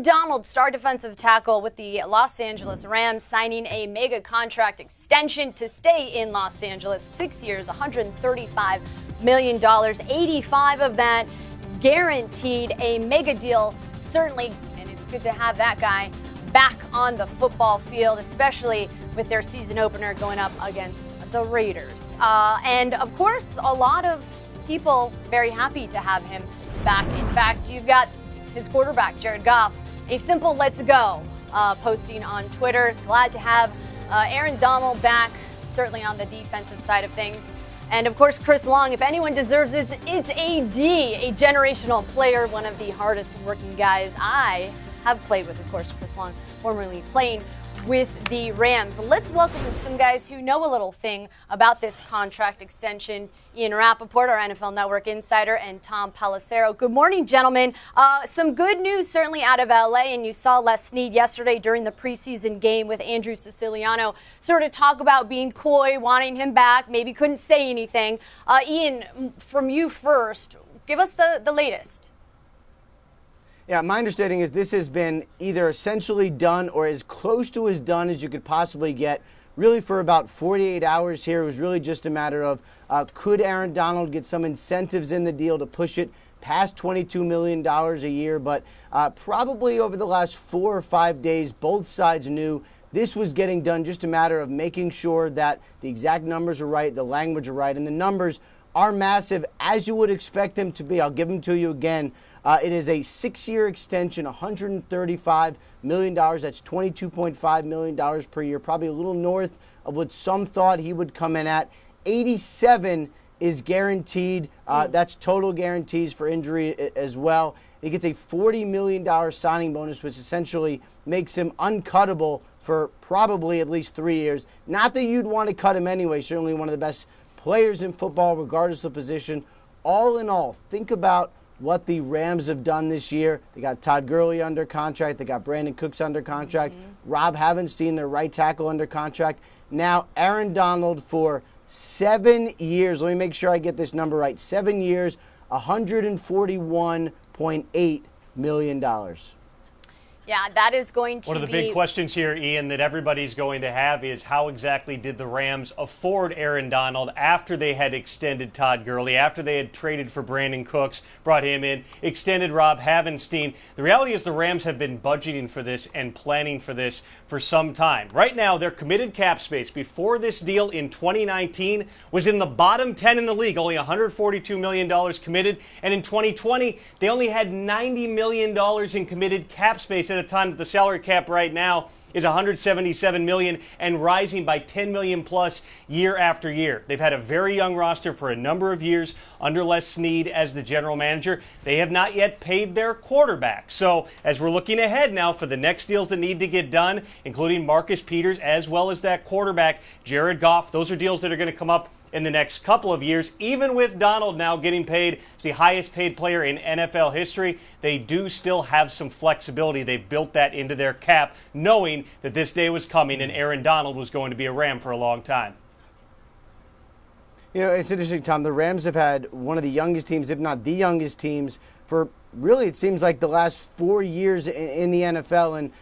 Donald, star defensive tackle with the Los Angeles Rams, signing a mega contract extension to stay in Los Angeles. 6 years, $135 million, 85 of that guaranteed. A mega deal, certainly, and it's good to have that guy back on the football field, especially with their season opener going up against the Raiders. And of course, a lot of people very happy to have him back. In fact, you've got his quarterback, Jared Goff, a simple "let's go" posting on Twitter. Glad to have Aaron Donald back, certainly on the defensive side of things. And of course, Chris Long, if anyone deserves it, it's AD, a generational player, one of the hardest working guys I have played with. Of course, Chris Long, formerly playing with the Rams. Let's welcome some guys who know a little thing about this contract extension. Ian Rappaport, our NFL Network insider, and Tom Pelissero. Good morning, gentlemen. Some good news certainly out of LA, and you saw Les Snead yesterday during the preseason game with Andrew Siciliano sort of talk about being coy, wanting him back, maybe couldn't say anything. Ian, from you first, give us the latest. Yeah, my understanding is this has been either essentially done or as close to as done as you could possibly get. Really, for about 48 hours here, it was really just a matter of could Aaron Donald get some incentives in the deal to push it past $22 million a year. But probably over the last 4 or 5 days, both sides knew this was getting done. Just a matter of making sure that the exact numbers are right, the language are right, and the numbers are massive, as you would expect them to be. I'll give them to you again. It is a 6-year extension, $135 million. That's $22.5 million per year, probably a little north of what some thought he would come in at. 87 is guaranteed. That's total guarantees for injury as well. He gets a $40 million signing bonus, which essentially makes him uncuttable for probably at least 3 years. Not that you'd want to cut him anyway. Certainly one of the best players in football, regardless of position. All in all, think about what the Rams have done this year. They got Todd Gurley under contract. They got Brandon Cooks under contract. Rob Havenstein, their right tackle, under contract. Now Aaron Donald for 7 years. Let me make sure I get this number right. 7 years, $141.8 million. Yeah, that is going to be... One of the big questions here, Ian, that everybody's going to have is how exactly did the Rams afford Aaron Donald after they had extended Todd Gurley, after they had traded for Brandon Cooks, brought him in, extended Rob Havenstein. The reality is the Rams have been budgeting for this and planning for this for some time. Right now, their committed cap space before this deal in 2019 was in the bottom 10 in the league, only $142 million committed. And in 2020, they only had $90 million in committed cap space at a time that the salary cap right now is $177 million and rising by $10 million plus year after year. They've had a very young roster for a number of years under Les Snead as the general manager. They have not yet paid their quarterback. So as we're looking ahead now for the next deals that need to get done, including Marcus Peters as well as that quarterback, Jared Goff, those are deals that are going to come up in the next couple of years. Even with Donald now getting paid as the highest paid player in NFL history, they do still have some flexibility. They've built that into their cap, knowing that this day was coming and Aaron Donald was going to be a Ram for a long time. You know, it's interesting, Tom. The Rams have had one of the youngest teams, if not the youngest teams, for really, it seems like the last 4 years in the NFL. And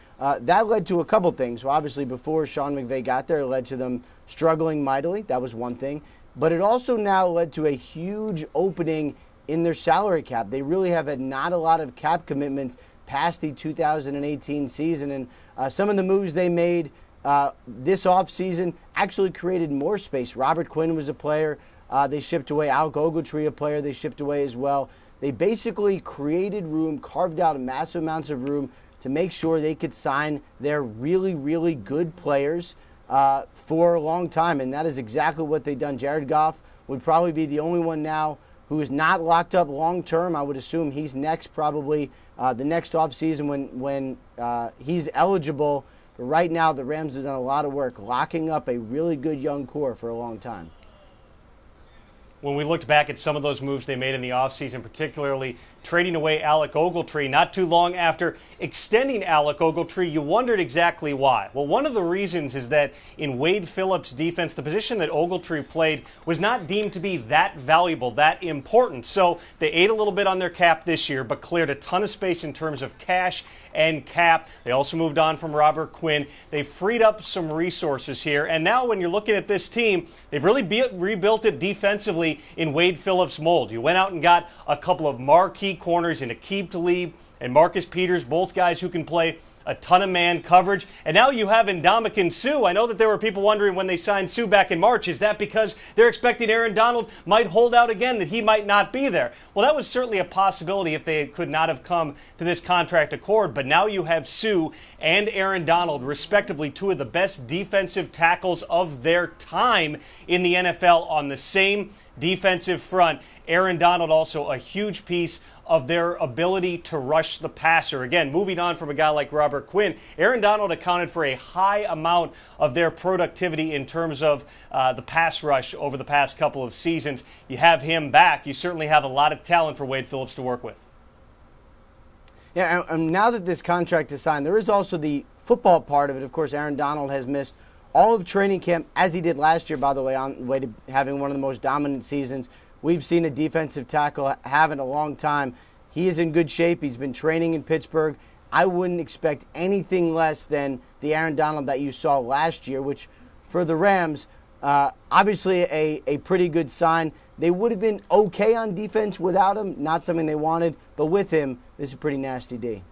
that led to a couple things. Well, obviously, before Sean McVay got there, it led to them struggling mightily. That was one thing. But it also now led to a huge opening in their salary cap. They really have had not a lot of cap commitments past the 2018 season. And some of the moves they made this offseason actually created more space. Robert Quinn was a player they shipped away. Alec Ogletree, a player they shipped away as well. They basically created room, carved out massive amounts of room to make sure they could sign their really, really good players for a long time, and that is exactly what they've done. Jared Goff would probably be the only one now who is not locked up long term. I would assume he's next, probably the next offseason when he's eligible. But right now, the Rams have done a lot of work locking up a really good young core for a long time. When we looked back at some of those moves they made in the offseason, particularly trading away Alec Ogletree not too long after extending Alec Ogletree. You wondered exactly why. Well, one of the reasons is that in Wade Phillips' defense, the position that Ogletree played was not deemed to be that valuable, that important. So they ate a little bit on their cap this year, but cleared a ton of space in terms of cash and cap. They also moved on from Robert Quinn. They freed up some resources here. And now when you're looking at this team, they've really rebuilt it defensively in Wade Phillips' mold. You went out and got a couple of marquee corners in Aqib Talib and Marcus Peters, both guys who can play a ton of man coverage. And now you have Ndamukong Suh. I know that there were people wondering when they signed Suh back in March, is that because they're expecting Aaron Donald might hold out again, that he might not be there? Well, that was certainly a possibility if they could not have come to this contract accord. But now you have Suh and Aaron Donald, respectively, two of the best defensive tackles of their time in the NFL on the same defensive front. Aaron Donald also a huge piece of their ability to rush the passer. Again, moving on from a guy like Robert Quinn, Aaron Donald accounted for a high amount of their productivity in terms of the pass rush over the past couple of seasons. You have him back. You certainly have a lot of talent for Wade Phillips to work with. Yeah, and now that this contract is signed, there is also the football part of it. Of course, Aaron Donald has missed all of training camp, as he did last year, by the way, on the way to having one of the most dominant seasons we've seen a defensive tackle have in a long time. He is in good shape. He's been training in Pittsburgh. I wouldn't expect anything less than the Aaron Donald that you saw last year, which for the Rams, obviously a pretty good sign. They would have been okay on defense without him, not something they wanted, but with him, this is a pretty nasty D.